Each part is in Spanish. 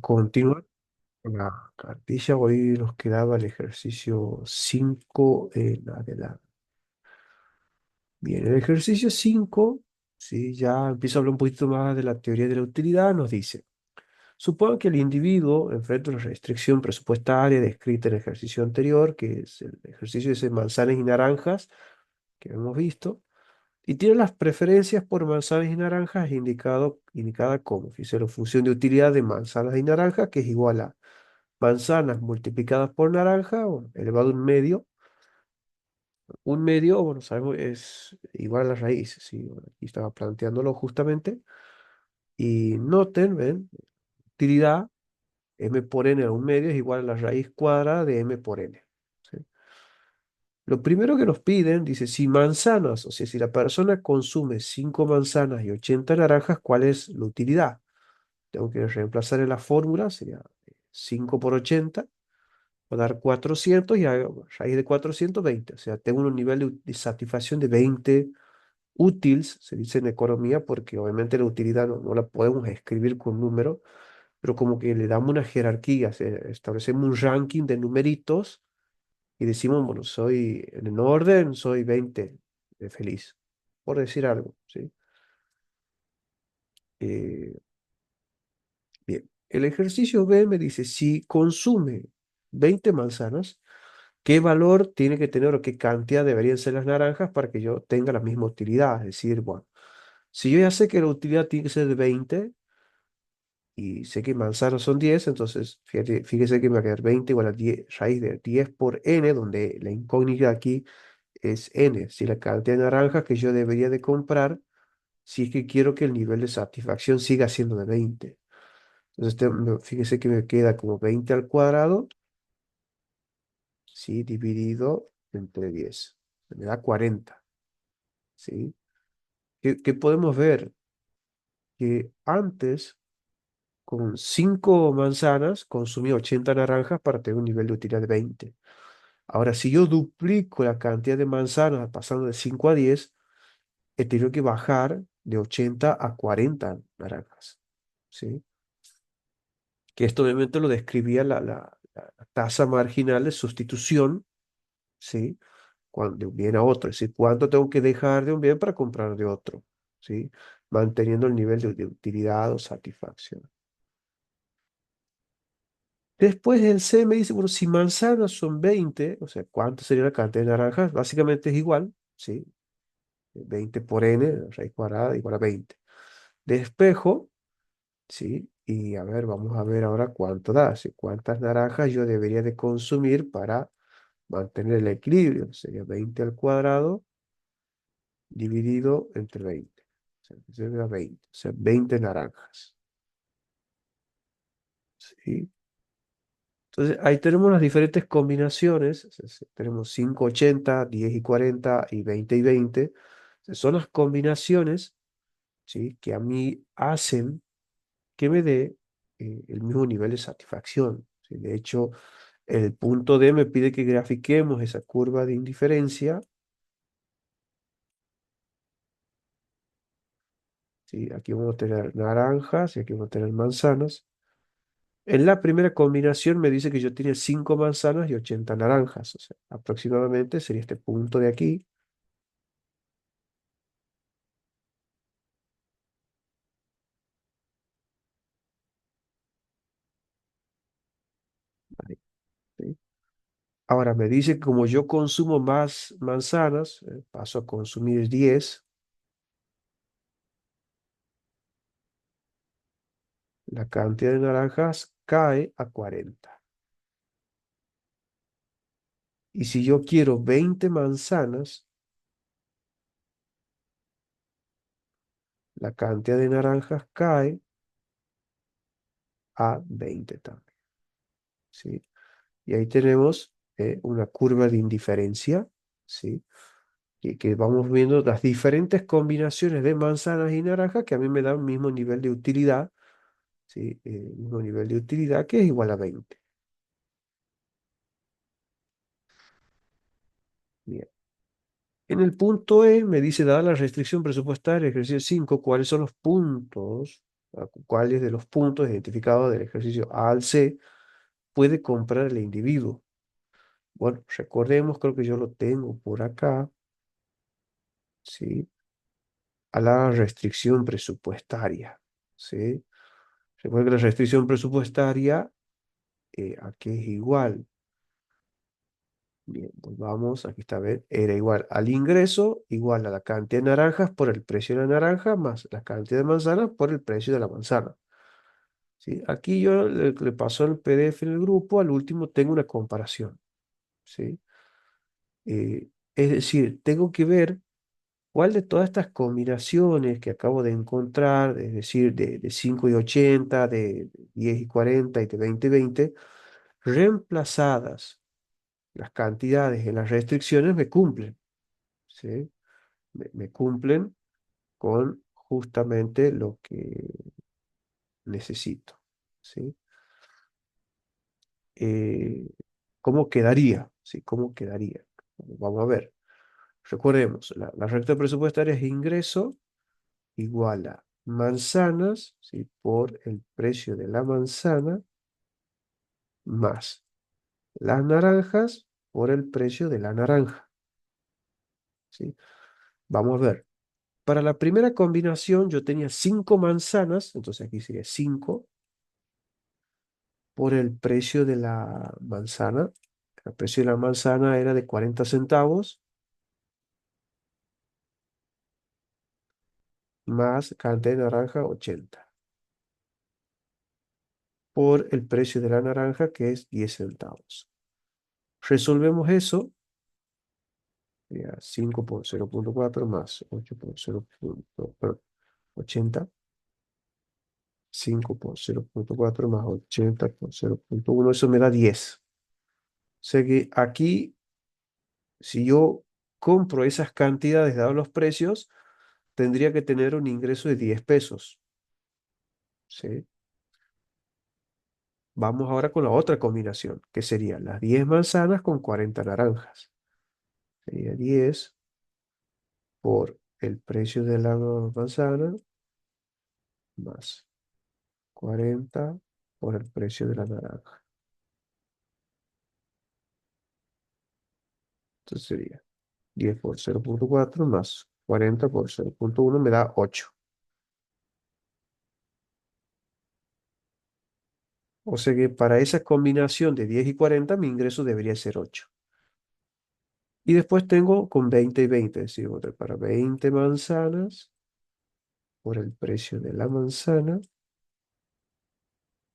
continuar con la cartilla. Hoy nos quedaba el ejercicio 5 en adelante. Bien, el ejercicio 5, sí, ya empiezo a hablar un poquito más de la teoría de la utilidad. Nos dice, supongo que el individuo enfrenta una restricción presupuestaria descrita en el ejercicio anterior, que es el ejercicio de manzanas y naranjas que hemos visto, y tiene las preferencias por manzanas y naranjas indicada como, fíjese, la función de utilidad de manzanas y naranjas, que es igual a manzanas multiplicadas por naranja, bueno, elevado a un medio, bueno, sabemos, es igual a la raíz, sí, bueno, aquí estaba planteándolo justamente, y noten, ven, utilidad, m por n a un medio es igual a la raíz cuadrada de m por n. ¿Sí? Lo primero que nos piden, dice, si manzanas, o sea, si la persona consume 5 manzanas y 80 naranjas, ¿cuál es la utilidad? Tengo que reemplazar en la fórmula, sería 5 por 80, va a dar 400 y a raíz de 420. O sea, tengo un nivel de satisfacción de 20 útiles, se dice en economía, porque obviamente la utilidad no la podemos escribir con números, pero como que le damos una jerarquía, establecemos un ranking de numeritos y decimos, bueno, soy en el orden, soy 20 de feliz, por decir algo, ¿sí? Eh, bien, el ejercicio B me dice, si consume 20 manzanas, ¿qué valor tiene que tener o qué cantidad deberían ser las naranjas para que yo tenga la misma utilidad? Es decir, bueno, si yo ya sé que la utilidad tiene que ser de 20 y sé que manzanas son 10, entonces fíjese que me va a quedar 20 igual a 10, raíz de 10 por n, donde la incógnita aquí es n, si la cantidad de naranjas que yo debería de comprar, si es que quiero que el nivel de satisfacción siga siendo de 20. Entonces fíjese que me queda como 20 al cuadrado, ¿sí? Dividido entre 10. Me da 40, ¿sí? ¿Qué podemos ver? Que antes, con 5 manzanas, consumí 80 naranjas para tener un nivel de utilidad de 20. Ahora, si yo duplico la cantidad de manzanas pasando de 5 a 10, he tenido que bajar de 80 a 40 naranjas, ¿sí? Que esto obviamente lo describía la tasa marginal de sustitución, ¿sí? De un bien a otro, es decir, cuánto tengo que dejar de un bien para comprar de otro, ¿sí? Manteniendo el nivel de utilidad o satisfacción. Después el C me dice, bueno, si manzanas son 20, o sea, ¿cuánto sería la cantidad de naranjas? Básicamente es igual, ¿sí? 20 por n, raíz cuadrada, igual a 20. Despejo, ¿sí? Y a ver, vamos a ver ahora cuánto da, ¿sí? Cuántas naranjas yo debería de consumir para mantener el equilibrio. Sería 20 al cuadrado dividido entre 20. O sea, sería 20, o sea, 20 naranjas, ¿sí? Entonces, ahí tenemos las diferentes combinaciones. Tenemos 5, 80, 10 y 40 y 20 y 20. Son las combinaciones, ¿sí? Que a mí hacen que me dé el mismo nivel de satisfacción, ¿sí? De hecho, el punto D me pide que grafiquemos esa curva de indiferencia, ¿sí? Aquí vamos a tener naranjas y aquí vamos a tener manzanas. En la primera combinación me dice que yo tenía 5 manzanas y 80 naranjas. O sea, aproximadamente sería este punto de aquí. Ahí, ¿sí? Ahora me dice que como yo consumo más manzanas, paso a consumir 10, la cantidad de naranjas cae a 40. Y si yo quiero 20 manzanas, la cantidad de naranjas cae a 20 también, ¿sí? Y ahí tenemos una curva de indiferencia, ¿sí? Que vamos viendo las diferentes combinaciones de manzanas y naranjas que a mí me dan el mismo nivel de utilidad, ¿sí? Mismo nivel de utilidad que es igual a 20. Bien. En el punto E me dice, dada la restricción presupuestaria, ejercicio 5, ¿cuáles son los puntos ¿Cuáles de los puntos identificados del ejercicio A al C puede comprar el individuo? Bueno, recordemos, creo que yo lo tengo por acá, ¿sí? A la restricción presupuestaria, ¿sí? Recuerda que la restricción presupuestaria aquí es igual. Bien, volvamos, aquí está, ¿ven? Era igual al ingreso, igual a la cantidad de naranjas por el precio de la naranja, más la cantidad de manzanas por el precio de la manzana. ¿Sí? Aquí yo le paso el PDF en el grupo, al último tengo una comparación. ¿Sí? Es decir, tengo que ver cuál de todas estas combinaciones que acabo de encontrar, es decir, de 5 y 80, de 10 y 40 y de 20 y 20, reemplazadas las cantidades en las restricciones me cumplen. ¿Sí? Me cumplen con justamente lo que necesito. ¿Sí? Eh, ¿Cómo quedaría? ¿Sí? ¿Cómo quedaría? Vamos a ver. Recordemos, la recta presupuestaria es ingreso igual a manzanas, ¿sí? Por el precio de la manzana más las naranjas por el precio de la naranja. ¿Sí? Vamos a ver. Para la primera combinación yo tenía 5 manzanas, entonces aquí sería 5 por el precio de la manzana. El precio de la manzana era de 40 centavos más cantidad de naranja 80 por el precio de la naranja que es 10 centavos. Resolvemos eso, sería 5 por 0,4 más 8 por 0,80, 5 por 0,4 más 80 por 0,1, eso me da 10. O sea que aquí, si yo compro esas cantidades dados los precios, tendría que tener un ingreso de 10 pesos. ¿Sí? Vamos ahora con la otra combinación, que sería las 10 manzanas con 40 naranjas. Sería 10 por el precio de la manzana más 40 por el precio de la naranja. Entonces sería 10 por 0,4 más 40 por 0,1 me da 8. O sea que para esa combinación de 10 y 40 mi ingreso debería ser 8. Y después tengo con 20 y 20, es decir, para 20 manzanas por el precio de la manzana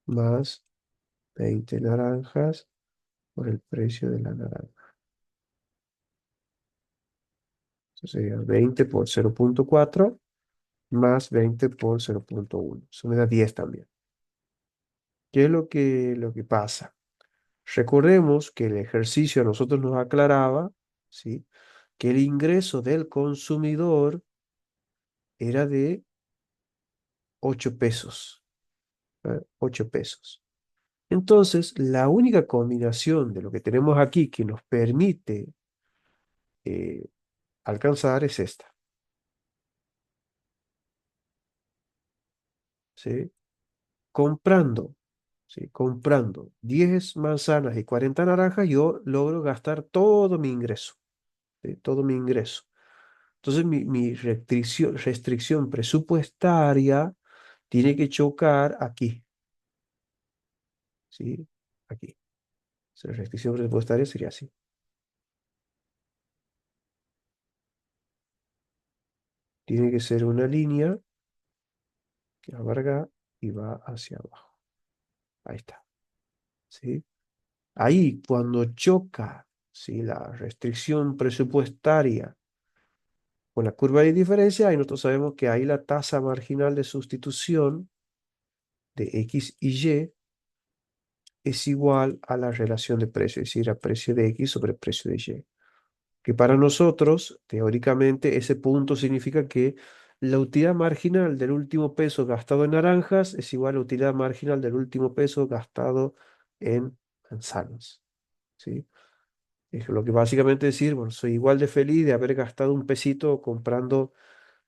más 20 naranjas por el precio de la naranja. Eso sería 20 por 0,4 más 20 por 0,1. Eso me da 10 también. ¿Qué es lo que pasa? Recordemos que el ejercicio a nosotros nos aclaraba, ¿sí? Que el ingreso del consumidor era de 8 pesos. 8 pesos. Entonces, la única combinación de lo que tenemos aquí que nos permite eh, alcanzar es esta. ¿Sí? Comprando, ¿sí? Comprando 10 manzanas y 40 naranjas, yo logro gastar todo mi ingreso. ¿Sí? Todo mi ingreso. Entonces, mi restricción presupuestaria tiene que chocar aquí. ¿Sí? Aquí. O sea, la restricción presupuestaria sería así. Tiene que ser una línea que alarga y va hacia abajo. Ahí está. ¿Sí? Ahí, cuando choca, ¿sí? La restricción presupuestaria con la curva de diferencia, ahí nosotros sabemos que ahí la tasa marginal de sustitución de X y Y es igual a la relación de precio, es decir, a precio de X sobre precio de Y. Que para nosotros, teóricamente, ese punto significa que la utilidad marginal del último peso gastado en naranjas es igual a la utilidad marginal del último peso gastado en manzanas. ¿Sí? Es lo que básicamente decir, bueno, soy igual de feliz de haber gastado un pesito comprando,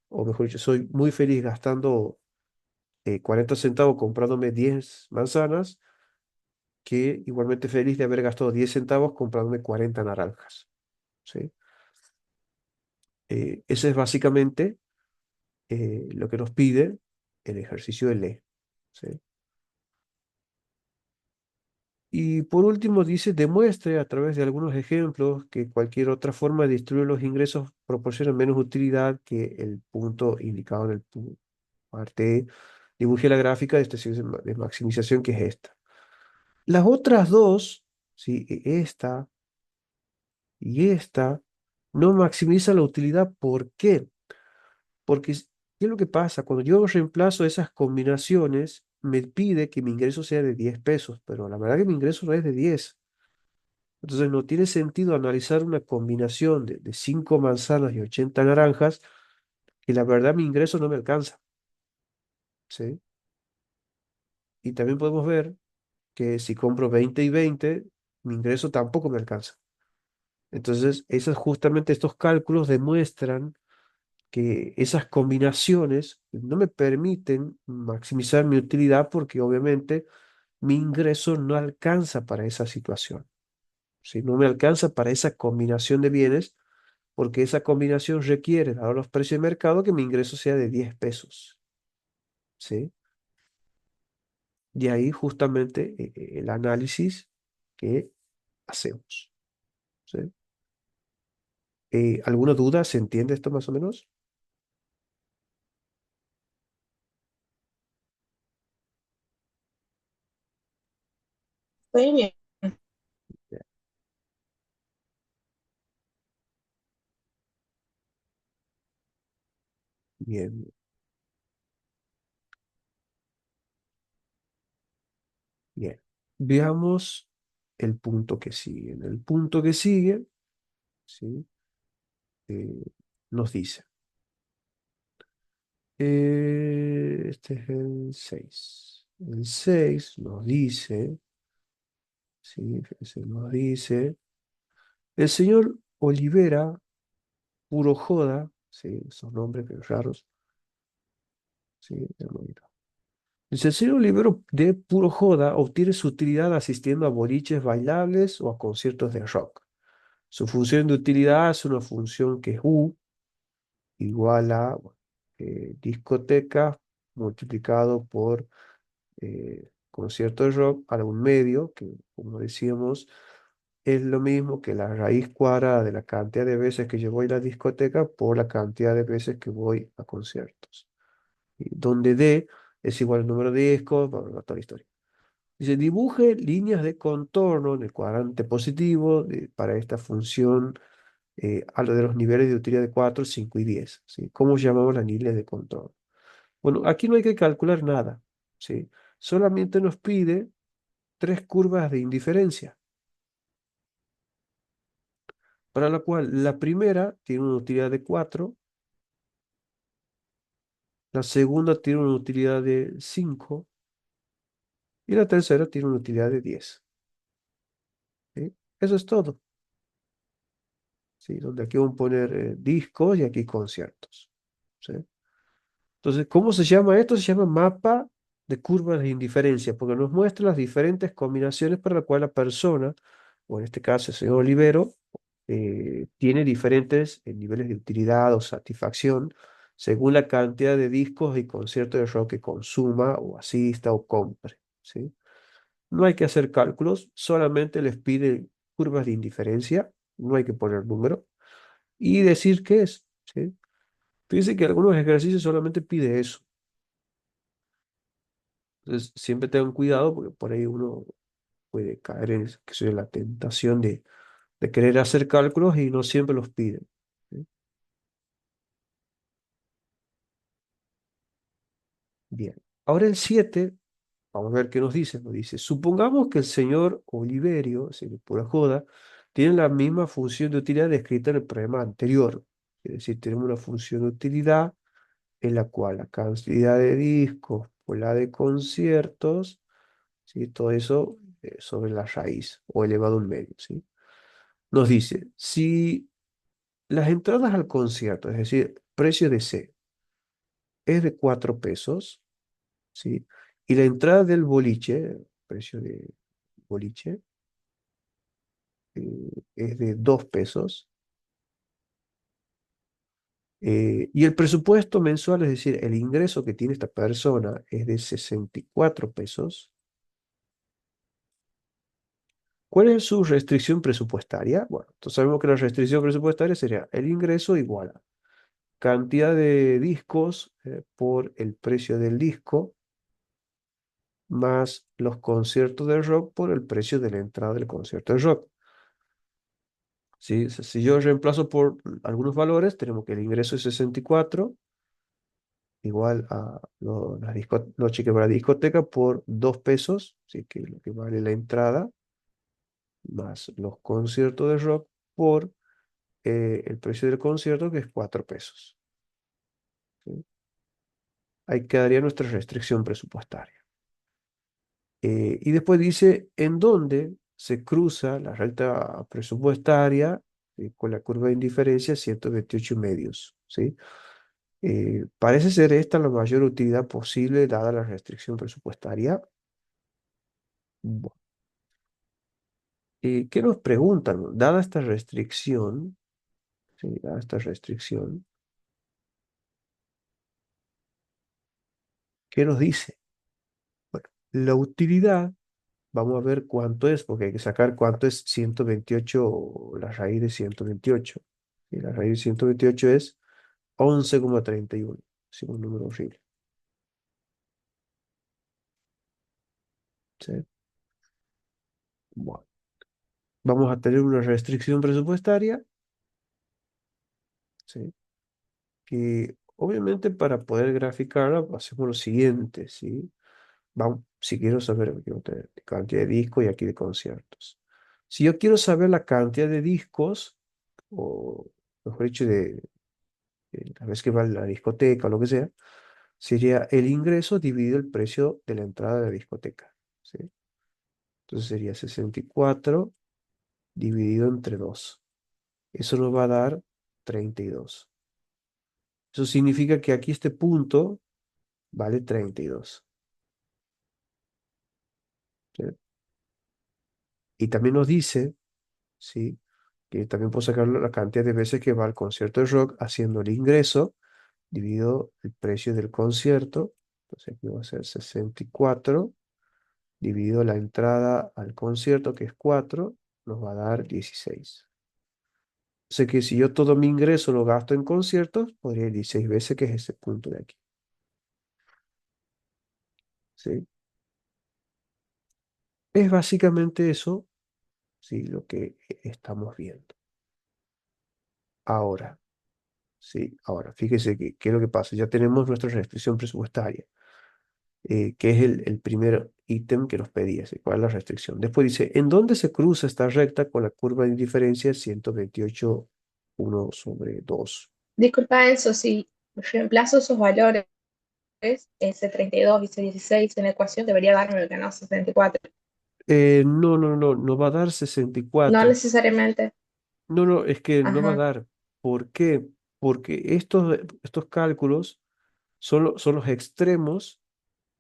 o mejor dicho, soy muy feliz gastando 40 centavos comprándome 10 manzanas, que igualmente feliz de haber gastado 10 centavos comprándome 40 naranjas. ¿Sí? Ese es básicamente lo que nos pide el ejercicio de ley. ¿Sí? Y por último dice, demuestre a través de algunos ejemplos que cualquier otra forma de distribuir los ingresos proporciona menos utilidad que el punto indicado en el parte E. Dibuje la gráfica de estación de maximización, que es esta. Las otras dos, ¿sí? Esta y esta, no maximizan la utilidad. ¿Por qué? Porque, ¿qué es lo que pasa? Cuando yo reemplazo esas combinaciones, me pide que mi ingreso sea de 10 pesos, pero la verdad que mi ingreso no es de 10. Entonces no tiene sentido analizar una combinación de 5 manzanas y 80 naranjas, y la verdad mi ingreso no me alcanza. ¿Sí? Y también podemos ver que si compro 20 y 20, mi ingreso tampoco me alcanza. Entonces, justamente estos cálculos demuestran que esas combinaciones no me permiten maximizar mi utilidad, porque obviamente mi ingreso no alcanza para esa situación. Si no me alcanza para esa combinación de bienes, porque esa combinación requiere, dado los precios de mercado, que mi ingreso sea de 10 pesos. ¿Sí? Y ahí justamente el análisis que hacemos. ¿Sí? ¿Alguna duda? ¿Se entiende esto más o menos? Estoy bien. Ya, bien, bien. Veamos el punto que sigue. En el punto que sigue, ¿sí? Eh, nos dice, este es el 6. El 6 nos dice, ¿sí? Fíjense, nos dice, el señor Olivera Puro Joda, ¿sí? Esos nombres que raros, ¿sí? Dice, el señor Olivero de Puro Joda obtiene su utilidad asistiendo a boliches bailables o a conciertos de rock. Su función de utilidad es una función que es U igual a discoteca multiplicado por concierto de rock a un medio, que como decíamos, es lo mismo que la raíz cuadrada de la cantidad de veces que yo voy a la discoteca por la cantidad de veces que voy a conciertos. Y donde D es igual al número de discos, bla, bla, bla, toda la historia. Dice, dibuje líneas de contorno en el cuadrante positivo para esta función a lo de los niveles de utilidad de 4, 5 y 10. ¿Sí? ¿Cómo llamamos las líneas de contorno? Bueno, aquí no hay que calcular nada. ¿Sí? Solamente nos pide tres curvas de indiferencia, para la cual la primera tiene una utilidad de 4, la segunda tiene una utilidad de 5 y la tercera tiene una utilidad de 10. ¿Sí? Eso es todo. ¿Sí? Donde aquí vamos a poner discos y aquí conciertos. ¿Sí? Entonces, ¿cómo se llama esto? Se llama mapa de curvas de indiferencia, porque nos muestra las diferentes combinaciones para las cuales la persona, o en este caso el señor Olivero, tiene diferentes niveles de utilidad o satisfacción según la cantidad de discos y conciertos de rock que consuma o asista o compre. ¿Sí? No hay que hacer cálculos, solamente les pide curvas de indiferencia, no hay que poner número, y decir qué es. ¿Sí? Fíjense que algunos ejercicios solamente pide eso. Entonces, siempre tengan cuidado porque por ahí uno puede caer en que soy la tentación de querer hacer cálculos y no siempre los piden. ¿Sí? Bien. Ahora el 7, vamos a ver qué nos dice. Nos dice, supongamos que el señor Oliverio, así de pura joda, tiene la misma función de utilidad descrita en el problema anterior. Es decir, tenemos una función de utilidad en la cual la cantidad de discos por la de conciertos, ¿sí? Todo eso sobre la raíz o elevado a un medio, ¿sí? Nos dice, si las entradas al concierto, es decir, precio de C, es de 4 pesos, ¿sí? Y la entrada del boliche, precio de boliche, es de 2 pesos. Y el presupuesto mensual, es decir, el ingreso que tiene esta persona es de 64 pesos. ¿Cuál es su restricción presupuestaria? Bueno, entonces sabemos que la restricción presupuestaria sería el ingreso igual a cantidad de discos por el precio del disco más los conciertos de rock por el precio de la entrada del concierto de rock. ¿Sí? O sea, si yo reemplazo por algunos valores, tenemos que el ingreso es 64 igual a los cheques para la discoteca por 2 pesos, ¿sí? Que es lo que vale la entrada, más los conciertos de rock por el precio del concierto, que es 4 pesos. ¿Sí? Ahí quedaría nuestra restricción presupuestaria. Y después dice en dónde se cruza la recta presupuestaria con la curva de indiferencia 128 medios. ¿Sí? Parece ser esta la mayor utilidad posible dada la restricción presupuestaria. Bu- ¿Qué nos preguntan? Dada esta restricción, ¿sí? Dada esta restricción, ¿qué nos dice? Bueno, la utilidad, vamos a ver cuánto es, porque hay que sacar cuánto es 128, la raíz de 128. Y la raíz de 128 es 11,31. Es un número horrible. ¿Sí? Bueno, vamos a tener una restricción presupuestaria, ¿sí? Que obviamente para poder graficarla hacemos lo siguiente, ¿sí? Vamos, si quiero saber, quiero tener cantidad de discos y aquí de conciertos. Si yo quiero saber la cantidad de discos, o mejor dicho, de la vez que va a la discoteca o lo que sea, sería el ingreso dividido el precio de la entrada de la discoteca, ¿sí? Entonces sería 64 dividido entre 2. Eso nos va a dar 32. Eso significa que aquí este punto vale 32. ¿Sí? Y también nos dice, ¿sí? Que también puedo sacar la cantidad de veces que va al concierto de rock haciendo el ingreso dividido el precio del concierto. Entonces aquí va a ser 64 dividido la entrada al concierto, que es 4, nos va a dar 16. O sea que si yo todo mi ingreso lo gasto en conciertos, podría ir 16 veces, que es ese punto de aquí. ¿Sí? Es básicamente eso, ¿sí? Lo que estamos viendo. Ahora, ¿sí? Ahora, fíjese que, qué es lo que pasa. Ya tenemos nuestra restricción presupuestaria, que es el primer ítem que nos pedía, ¿sí? ¿Cuál es la restricción? Después dice, ¿en dónde se cruza esta recta con la curva de indiferencia 128, 1/2? Disculpa, Enzo, si reemplazo esos valores, ese 32 y ese 16 en la ecuación, debería darme lo que no, 64. No, no, no, no va a dar sesenta y No cuatro necesariamente. No, no, es que no va a Ajá. dar. ¿Por qué? Porque estos cálculos son los extremos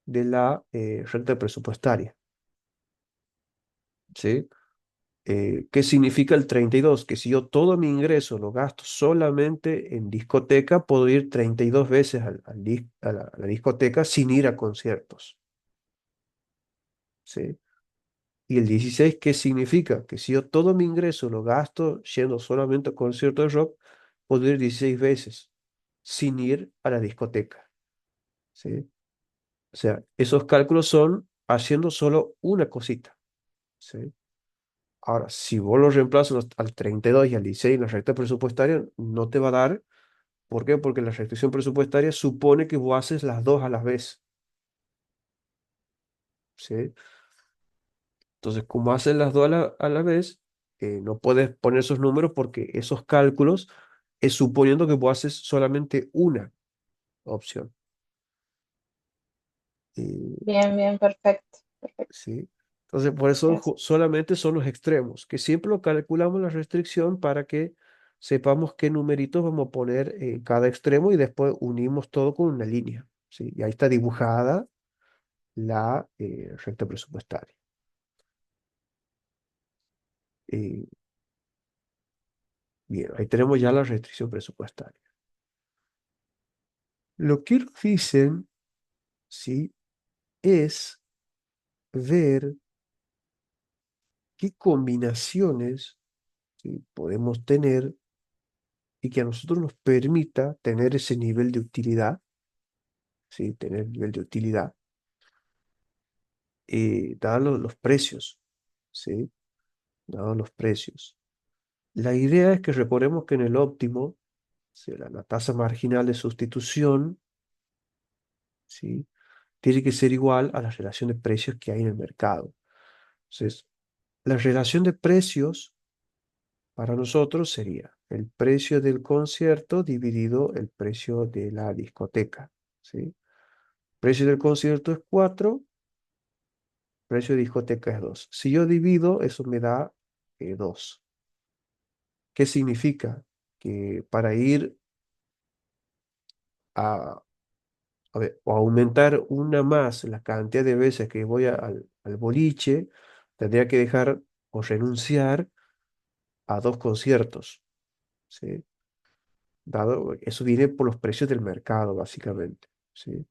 de la recta presupuestaria, ¿sí? ¿Qué significa el 32? Que si yo todo mi ingreso lo gasto solamente en discoteca, puedo ir 32 veces a la discoteca sin ir a conciertos, ¿sí? Y el 16, ¿qué significa? Que si yo todo mi ingreso lo gasto yendo solamente a conciertos de rock, puedo ir 16 veces sin ir a la discoteca, ¿sí? O sea, esos cálculos son haciendo solo una cosita, ¿sí? Ahora, si vos lo reemplazas al 32 y al 16 en la recta presupuestaria, no te va a dar. ¿Por qué? Porque la restricción presupuestaria supone que vos haces las dos a la vez, ¿sí? Entonces, como haces las dos a la vez, no puedes poner esos números porque esos cálculos es suponiendo que vos haces solamente una opción. Y, Bien, bien, perfecto. Perfecto. ¿Sí? Entonces, por eso Gracias. solamente son los extremos, que siempre lo calculamos la restricción para que sepamos qué numeritos vamos a poner en cada extremo y después unimos todo con una línea, ¿sí? Y ahí está dibujada, la recta presupuestaria. Eh, Bien, ahí tenemos ya la restricción presupuestaria. Lo que nos dicen, ¿sí? Es ver qué combinaciones, ¿sí? Podemos tener y que a nosotros nos permita tener ese nivel de utilidad, ¿sí? Tener nivel de utilidad, dados los precios, ¿sí? Dados los precios. La idea es que recordemos que en el óptimo, ¿sí? La tasa marginal de sustitución, ¿sí? Tiene que ser igual a la relación de precios que hay en el mercado. Entonces, la relación de precios para nosotros sería el precio del concierto dividido el precio de la discoteca, ¿sí? Precio del concierto es 4, precio de discoteca es 2. Si yo divido, eso me da 2. ¿Qué significa? Que para ir a, a ver, o aumentar una más la cantidad de veces que voy al boliche, tendría que dejar o renunciar a 2 conciertos, ¿sí? Dado, eso viene por los precios del mercado, básicamente, ¿sí?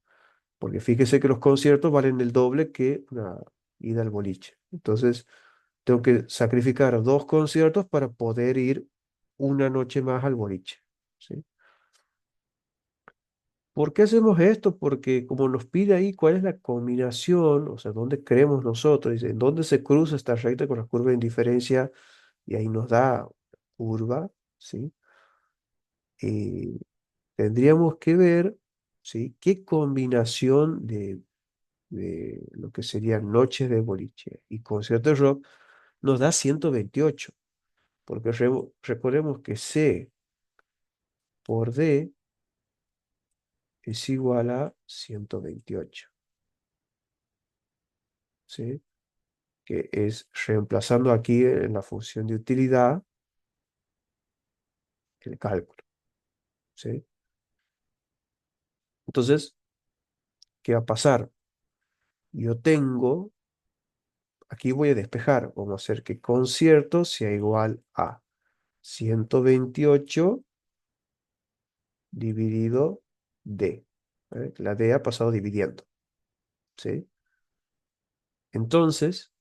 Porque fíjese que los conciertos valen el doble que una ida al boliche. Entonces, tengo que sacrificar 2 conciertos para poder ir una noche más al boliche, ¿sí? ¿Por qué hacemos esto? Porque como nos pide ahí cuál es la combinación, o sea, dónde creemos nosotros, dice, en dónde se cruza esta recta con la curva de indiferencia y ahí nos da curva, ¿sí? Eh, Tendríamos que ver, ¿sí? ¿Qué combinación de lo que serían noches de boliche y conciertos de rock nos da 128? Porque recordemos que C por D es igual a 128, ¿sí? Que es reemplazando aquí en la función de utilidad el cálculo, ¿sí? Entonces, ¿qué va a pasar? Yo tengo, aquí voy a despejar, vamos a hacer que concierto sea igual a 128 dividido D. ¿Eh? La D ha pasado dividiendo, ¿sí? Entonces,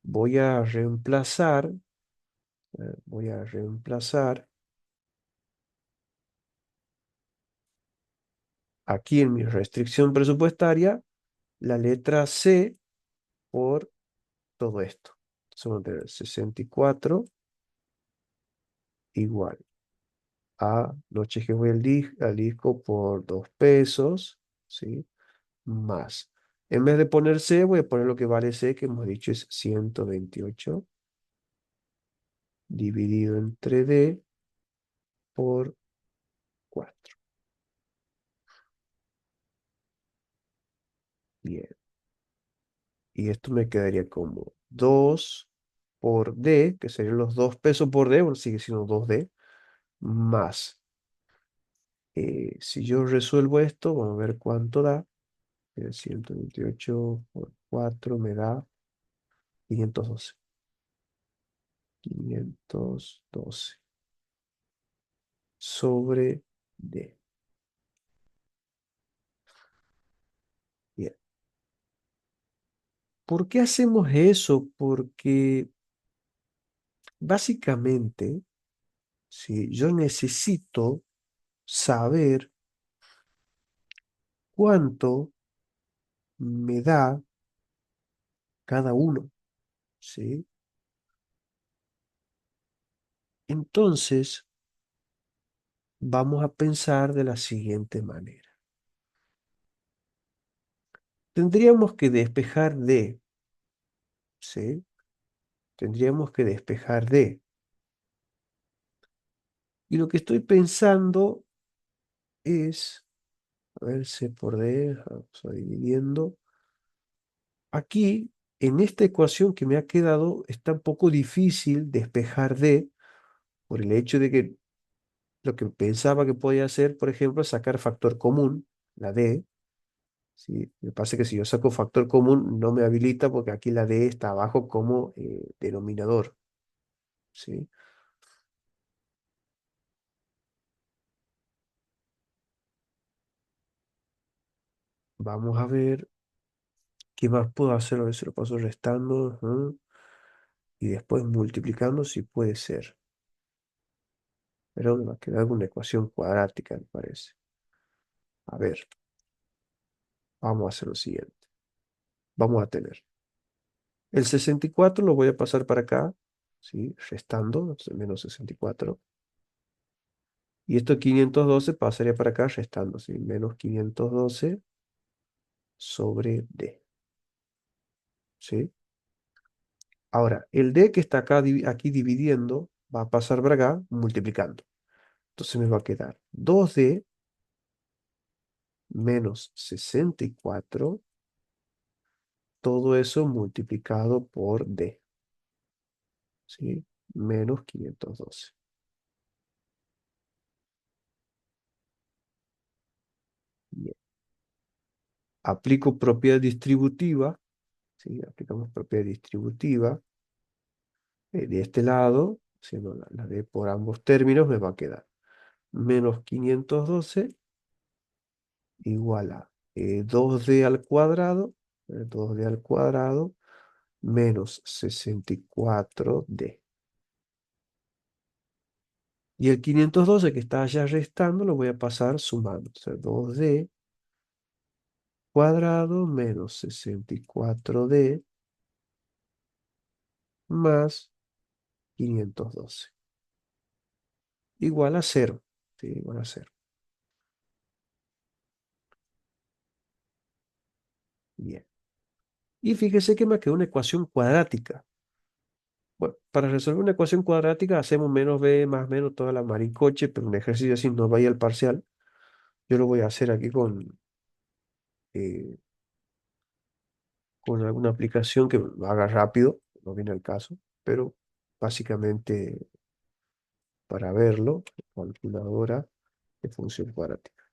voy a reemplazar aquí en mi restricción presupuestaria la letra C por todo esto. Entonces vamos a tener 64 igual a noches que voy al disco por 2 pesos, ¿sí? Más. En vez de poner C, voy a poner lo que vale C, que hemos dicho es 128 dividido entre D por 4. Bien. Y esto me quedaría como 2 por D, que serían los 2 pesos por D, bueno, sigue siendo 2D, más. Si yo resuelvo esto, vamos a ver cuánto da. 128 por 4 me da 512. 512 sobre D. Bien. ¿Por qué hacemos eso? Porque básicamente, si yo necesito saber cuánto me da cada uno, ¿sí? Entonces, vamos a pensar de la siguiente manera. Tendríamos que despejar D, ¿sí? Tendríamos que despejar D. Y lo que estoy pensando es, a ver, C por D, vamos a dividiendo. Aquí, en esta ecuación que me ha quedado, está un poco difícil despejar D por el hecho de que lo que pensaba que podía hacer, por ejemplo, es sacar factor común, la D, ¿sí? Me pasa que si yo saco factor común no me habilita porque aquí la D está abajo como denominador, ¿sí? Vamos a ver qué más puedo hacer. A ver si lo paso restando, ujú, y después multiplicando si puede ser. Pero me va a quedar una ecuación cuadrática, me parece. A ver, vamos a hacer lo siguiente. Vamos a tener el 64 lo voy a pasar para acá, ¿sí? Restando, entonces menos 64. Y esto 512 pasaría para acá restando, ¿sí? Menos 512 sobre D, ¿sí? Ahora, el D que está acá, aquí dividiendo va a pasar para acá multiplicando. Entonces me va a quedar 2D menos 64, todo eso multiplicado por D, ¿sí? Menos 512. Bien. Aplico propiedad distributiva, ¿sí? Aplicamos propiedad distributiva. De este lado, haciendo la D por ambos términos, me va a quedar menos 512 igual a 2D al cuadrado, 2D al cuadrado, menos 64D. Y el 512 que está allá restando lo voy a pasar sumando. O sea, 2D cuadrado menos 64D más 512. Igual a cero. ¿Sí? Igual a cero. Bien. Y fíjese que me quedó una ecuación cuadrática. Bueno, para resolver una ecuación cuadrática hacemos menos b más menos toda la maricoche, pero un ejercicio así no vaya al parcial. Yo lo voy a hacer aquí con alguna aplicación que lo haga rápido, no viene al caso, pero básicamente para verlo, calculadora de función cuadrática.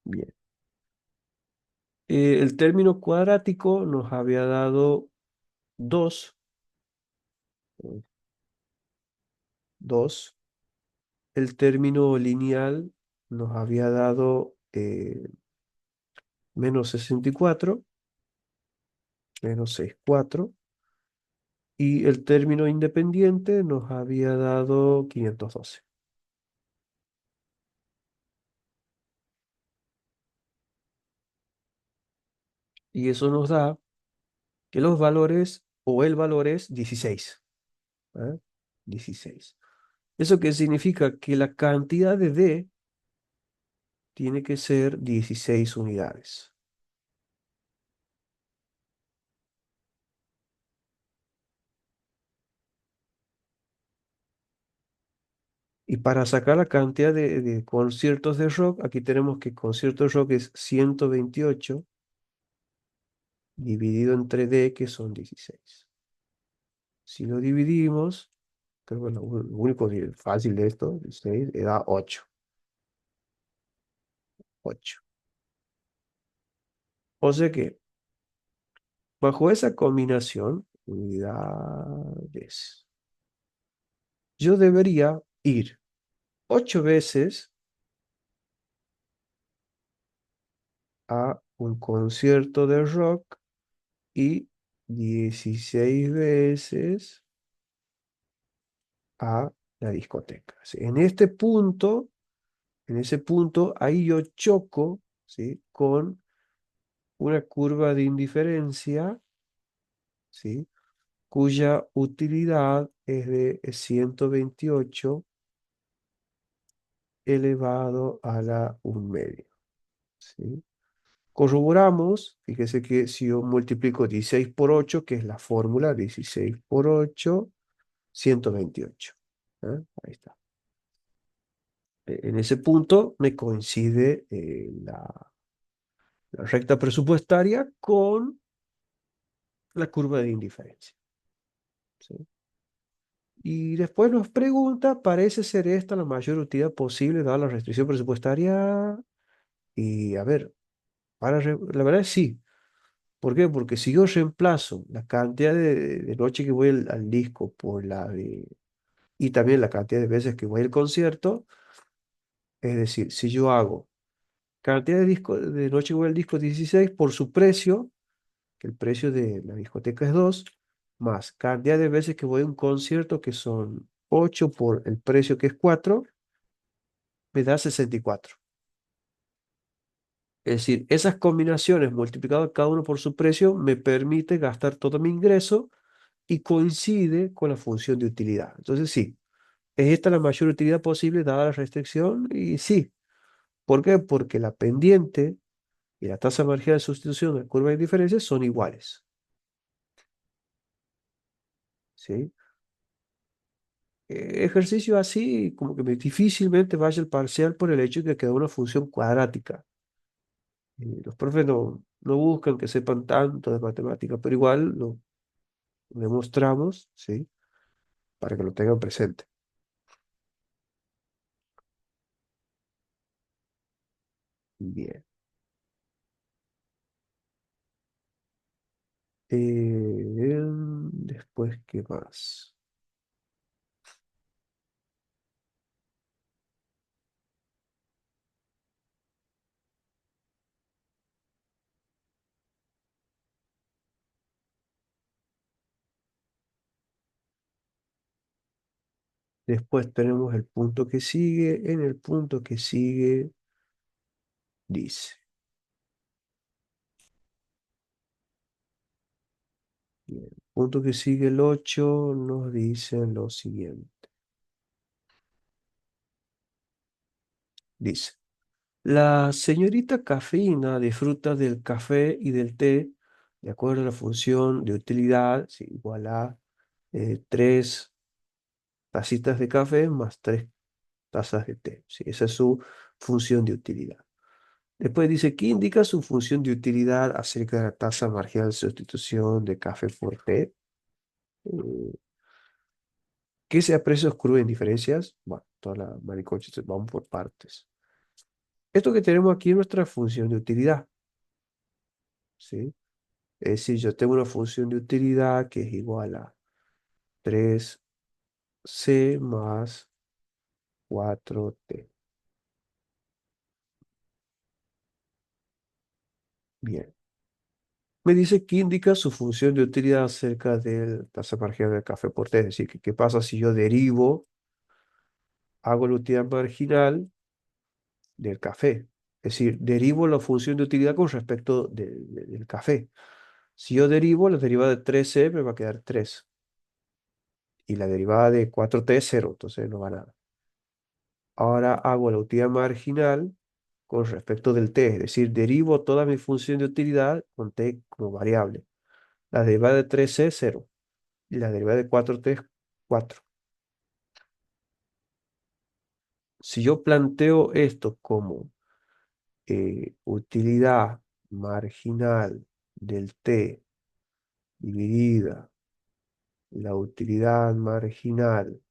Bien. El término cuadrático nos había dado 2, 2. El término lineal nos había dado menos 64, menos 64. Y el término independiente nos había dado 512. Y eso nos da que los valores o el valor es 16. ¿Eh? 16. ¿Eso qué significa? Que la cantidad de D tiene que ser 16 unidades. Y para sacar la cantidad de conciertos de rock, aquí tenemos que concierto de rock es 128 dividido entre D, que son 16. Si lo dividimos, creo que lo único fácil de esto, 16, da 8. 8. O sea que, bajo esa combinación, unidades, yo debería ir 8 veces a un concierto de rock y 16 veces a la discoteca. ¿Sí? En ese punto, ahí yo choco, ¿sí? Con una curva de indiferencia, ¿sí? Cuya utilidad es de 128 elevado a la 1 medio, ¿sí? Corroboramos, fíjese que si yo multiplico 16 por 8, que es la fórmula, 16 por 8, 128. ¿Ah? Ahí está. En ese punto me coincide la recta presupuestaria con la curva de indiferencia, ¿sí? Y después nos pregunta, ¿parece ser esta la mayor utilidad posible dada la restricción presupuestaria? Y a ver, la verdad es sí. ¿Por qué? Porque si yo reemplazo la cantidad de noche que voy al disco por la de, y también la cantidad de veces que voy al concierto, es decir, si yo hago cantidad de disco, de noche que voy al disco 16 por su precio, que el precio de la discoteca es 2 más cantidad de veces que voy a un concierto que son 8 por el precio que es 4 me da 64. Es decir, esas combinaciones multiplicadas cada uno por su precio me permite gastar todo mi ingreso y coincide con la función de utilidad. Entonces, sí, ¿es esta la mayor utilidad posible dada la restricción? Y sí. ¿Por qué? Porque la pendiente y la tasa marginal de sustitución de la curva de diferencia son iguales. ¿Sí? Ejercicio así, como que difícilmente vaya el parcial por el hecho de que queda una función cuadrática. Los profes no buscan que sepan tanto de matemática, pero igual lo demostramos, ¿sí? Para que lo tengan presente. Bien. Después, ¿qué más? Después tenemos el punto que sigue. En el punto que sigue, dice. Bien. Punto que sigue el 8 nos dice lo siguiente. Dice, la señorita cafeína disfruta del café y del té de acuerdo a la función de utilidad, sí, igual a 3 tacitas de café más 3 tazas de té. Sí, esa es su función de utilidad. Después dice, ¿qué indica su función de utilidad acerca de la tasa marginal de sustitución de café por té? Eh, ¿Qué se aprecia oscuro en diferencias? Bueno, toda la maricocha, vamos por partes. Esto que tenemos aquí es nuestra función de utilidad, ¿sí? Es decir, yo tengo una función de utilidad que es igual a 3c más 4t. Bien. Me dice que indica su función de utilidad acerca del tasa marginal del café por té. Es decir, que qué pasa si yo derivo, hago la utilidad marginal del café. Es decir, derivo la función de utilidad con respecto del café. Si yo derivo, la derivada de 3c me va a quedar 3. Y la derivada de 4t es 0, entonces no va nada. Ahora hago la utilidad marginal con respecto del t, es decir, derivo toda mi función de utilidad con t como variable. La derivada de 3c es 0 y la derivada de 4t es 4. Si yo planteo esto como utilidad marginal del t dividida la utilidad marginal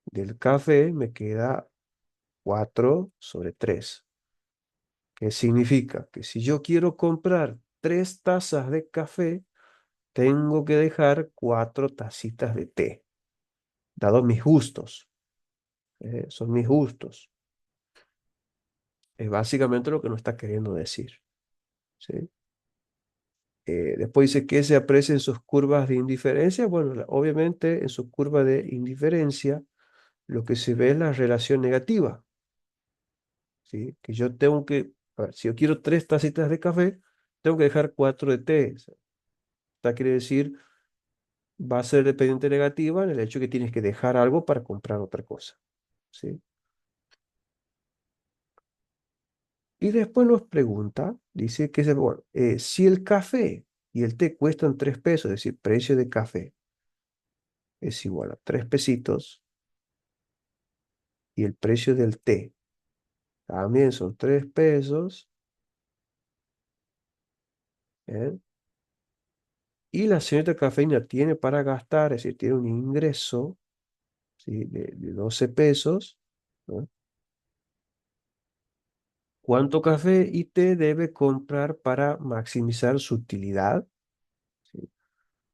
del café, me queda 4/3. ¿Qué significa? Que si yo quiero comprar 3 tazas de café, tengo que dejar 4 tacitas de té, dados mis gustos. Son mis gustos. Es básicamente lo que nos está queriendo decir. ¿Sí? Después dice que se aprecia en sus curvas de indiferencia. Bueno, obviamente en su curva de indiferencia lo que se ve es la relación negativa. ¿Sí? Que yo tengo que, a ver, si yo quiero 3 tacitas de café, tengo que dejar 4 de té. O sea, esta quiere decir va a ser dependiente negativa en el hecho que tienes que dejar algo para comprar otra cosa. ¿Sí? Y después nos pregunta, dice que bueno, si el café y el té cuestan 3 pesos, es decir, precio de café es igual a 3 pesitos y el precio del té también son 3 pesos, ¿eh? Y la señorita cafeína tiene para gastar, es decir, tiene un ingreso, ¿sí? de 12 pesos, ¿no? ¿Cuánto café y té debe comprar para maximizar su utilidad? Sí.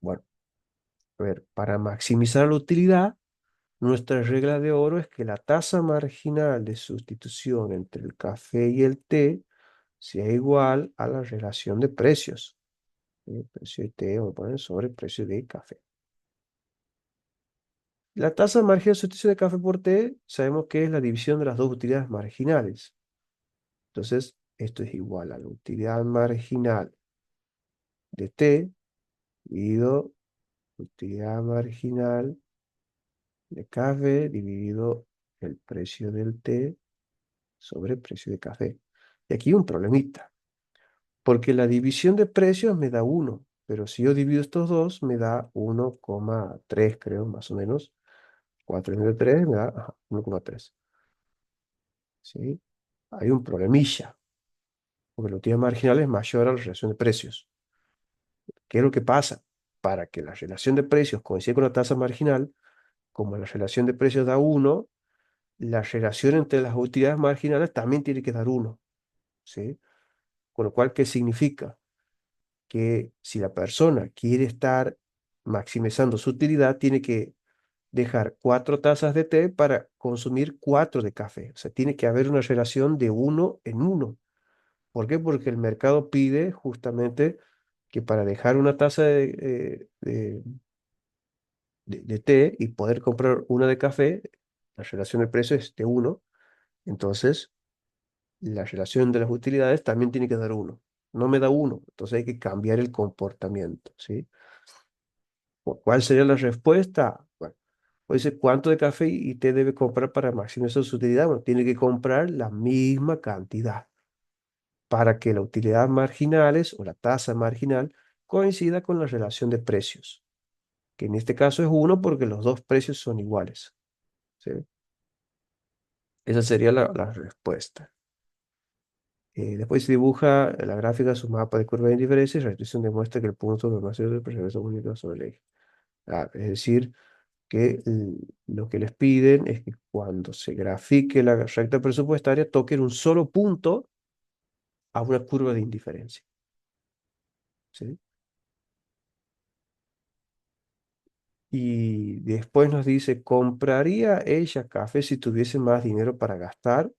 Bueno, a ver, para maximizar la utilidad, nuestra regla de oro es que la tasa marginal de sustitución entre el café y el té sea igual a la relación de precios. Precio de té, vamos a poner sobre precio de café. La tasa marginal de sustitución de café por té sabemos que es la división de las dos utilidades marginales. Entonces, esto es igual a la utilidad marginal de té dividido utilidad marginal de café dividido el precio del té sobre el precio de café. Y aquí hay un problemita, porque la división de precios me da 1, pero si yo divido estos dos me da 1,3, creo, más o menos. 4 entre 3 me da 1,3. ¿Sí? Hay un problemilla, porque la utilidad marginal es mayor a la relación de precios. ¿Qué es lo que pasa? Para que la relación de precios coincida con la tasa marginal, como la relación de precios da 1, la relación entre las utilidades marginales también tiene que dar 1. ¿Sí? Con lo cual, ¿qué significa? Que si la persona quiere estar maximizando su utilidad, tiene que dejar 4 tazas de té para consumir 4 de café. O sea, tiene que haber una relación de 1 en 1. ¿Por qué? Porque el mercado pide justamente que para dejar una taza de té y poder comprar una de café, la relación de precio es de 1. Entonces, la relación de las utilidades también tiene que dar 1. No me da 1, entonces hay que cambiar el comportamiento, ¿sí? ¿Cuál sería la respuesta? Bueno, pues dice, ¿cuánto de café y té debe comprar para maximizar su utilidad? Bueno, tiene que comprar la misma cantidad para que la utilidad marginales o la tasa marginal coincida con la relación de precios, que en este caso es 1 porque los dos precios son iguales, ¿sí? Esa sería la respuesta. Después se dibuja la gráfica de su mapa de curva de indiferencia y la restricción demuestra que el punto de formación del proceso es único sobre el eje. Es decir, que lo que les piden es que cuando se grafique la recta presupuestaria toquen un solo punto a una curva de indiferencia, ¿sí? Y después nos dice, ¿compraría ella café si tuviese más dinero para gastar?